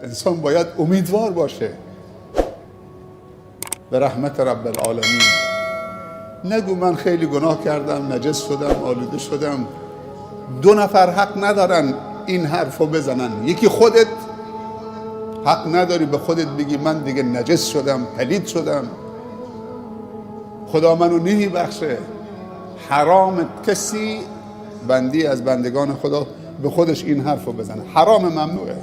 انسان باید امیدوار باشه به رحمت رب العالمین. نگو من خیلی گناه کردم، نجس شدم، آلوده شدم. 2 نفر حق ندارن این حرفو بزنن. یکی خودت حق نداری به خودت بگی من دیگه نجس شدم، پلید شدم، خدا منو نمیبخشه. حرام کسی بندی از بندگان خدا به خودش این حرفو بزنه، حرام، ممنوعه.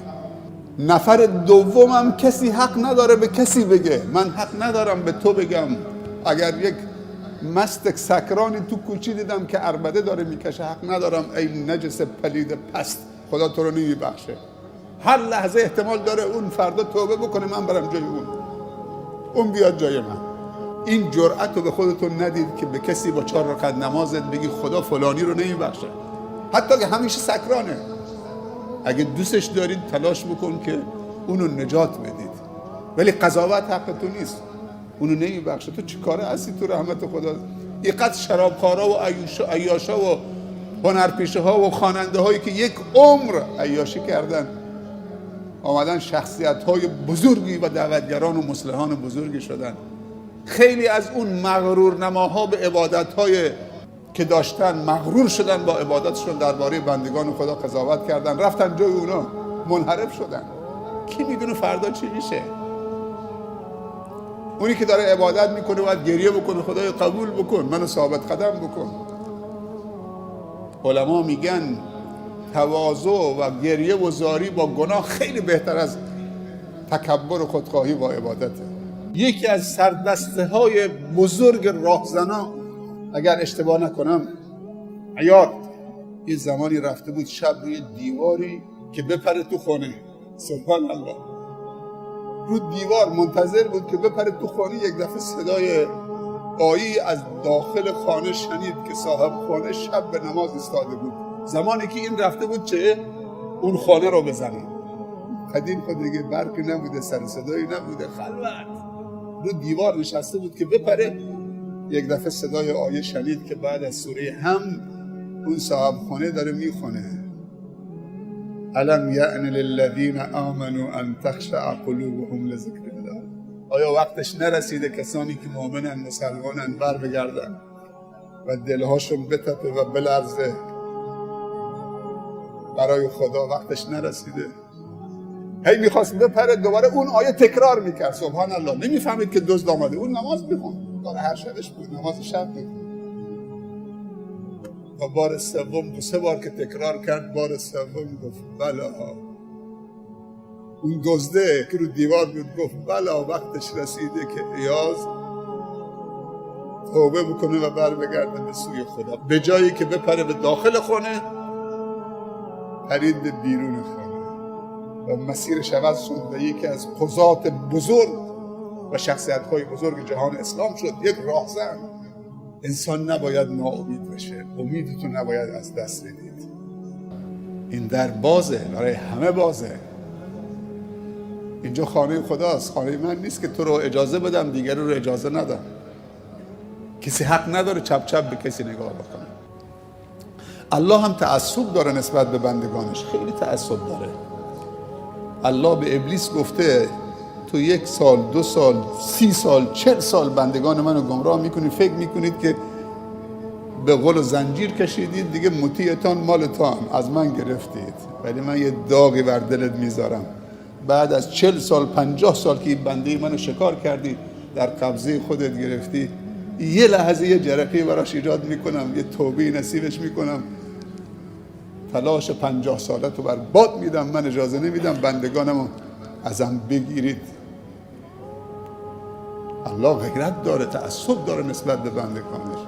نفر دومم کسی حق نداره به کسی بگه من حق ندارم به تو بگم. اگر یک مست سکرانی تو کوچی دیدم که عربده داره میکشه، حق ندارم ای نجس پلید پست، خدا تو رو نمیبخشه. هر لحظه احتمال داره اون فردا توبه بکنه، من برم جای اون بیاد جای من. این جرأت رو به خودتون ندید که به کسی با 4 رکعت نمازت بگی خدا فلانی رو نمیبخشه، حتی که همیشه سکرانه. اگه دوستش دارید تلاش بکن که اونو نجات بدید، ولی قضاوت حق تو نیست، اونو نمیبخشه. تو چی کاره هستی تو رحمت خدا؟ اینقدر شرابخوارا و عیاشا و هنرپیشه ها و خواننده هایی که یک عمر عیاشی کردن آمدن شخصیت های بزرگی و دعوتگران و مصلحان بزرگی شدن. خیلی از اون مغرور نماها به عبادت های که داشتن مغرور شدن با عبادتشون، درباره بندگان خدا قضاوت کردن، رفتن جای اونا، منحرف شدن. کی میدونه فردا چی میشه؟ اونی که داره عبادت میکنه باید گریه بکنه خدای قبول بکن، منو ثابت قدم بکن. علما میگن تواضع و گریه و زاری با گناه خیلی بهتر از تکبر و خودخواهی با عبادته. یکی از سردسته های بزرگ راهزنا، اگر اشتباه نکنم عیاض، یه زمانی رفته بود شب روی دیواری که بپره تو خانه، سبحان الله، رو دیوار منتظر بود که بپره تو خانه. یک دفعه صدای آیی از داخل خانه شنید که صاحب خانه شب به نماز ایستاده بود. زمانی که این رفته بود چه؟ اون خانه رو بزنه. قدیم خود دیگه برقی نبوده، سر صدایی نبوده، خلوت، رو دیوار نشسته بود که بپره. یک دفعه صدای آیه شنید که بعد از سوره هم اون صاحب خانه داره میخونه الم یأن للذین آمنوا ان تخشع قلوبهم لذکر الله. آیا وقتش نرسیده کسانی که مؤمنن، مسلمانن، بر بگردن و دلهاشون بتپه و بلرزه برای خدا؟ وقتش نرسیده؟ هی میخواست بپره، دوباره اون آیه تکرار میکرد. سبحان الله، نمیفهمید که دزد آمده. اون نماز میخوند، داره هر شبش بود، نماز شب میخوند. و بار سوم 2-3 بار که تکرار کرد، بار سوم گفت بلا. اون دزده که رو دیوار بود گفت بلا، وقتش رسیده که عیاض توبه بکنه و بر بگرده به سوی خدا. به جایی که بپره به داخل خانه، پرید به بیرون خانه و مسیرش عوض شد و یکی از قضات بزرگ و شخصیت‌های بزرگ جهان اسلام شد. یک راهزن. انسان نباید ناامید بشه، امیدتون نباید از دست بدید. این در بازه، برای همه بازه. اینجا خانه خداست، خانه من نیست که تو رو اجازه بدم دیگری رو اجازه ندم. کسی حق نداره چپ چپ به کسی نگاه بکنه. الله هم تعصب داره نسبت به بندگانش، خیلی تعصب داره. الله به ابلیس گفته تو 1 سال، 2 سال، 30 سال، 40 سال بندگان منو گمراه میکنید، فکر میکنید که به قول و زنجیر کشیدید، دیگه مطیعتان مالتان، از من گرفتید، ولی من یه داغی بر دلت میذارم. بعد از 40 سال 50 سال که این بنده منو شکار کردی، در قبضه خودت گرفتی، یه لحظه یه جرقه براش ایجاد میکنم، یه توبه نصیبش میکنم، تلاش 50 سالت رو برباد میدم. من اجازه نمیدم بندگانمو ازم بگیرید. الله غیرت داره، تعصب داره نسبت به بندگانش.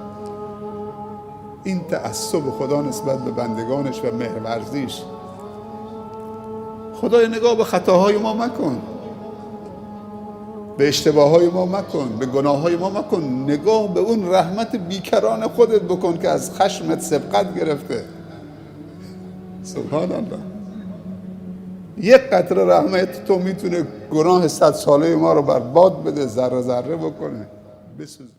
این تعصب خدا نسبت به بندگانش و مهرورزیش. خدای نگاه به خطاهای ما مکن، به اشتباههای ما مکن، به گناههای ما مکن. نگاه به اون رحمت بیکران خودت بکن که از خشمت سبقت گرفته. سبحان الله. یک قطره رحمت تو میتونه گناه 100 ساله ما رو برباد بده، ذره ذره بکنه، بسوزونه.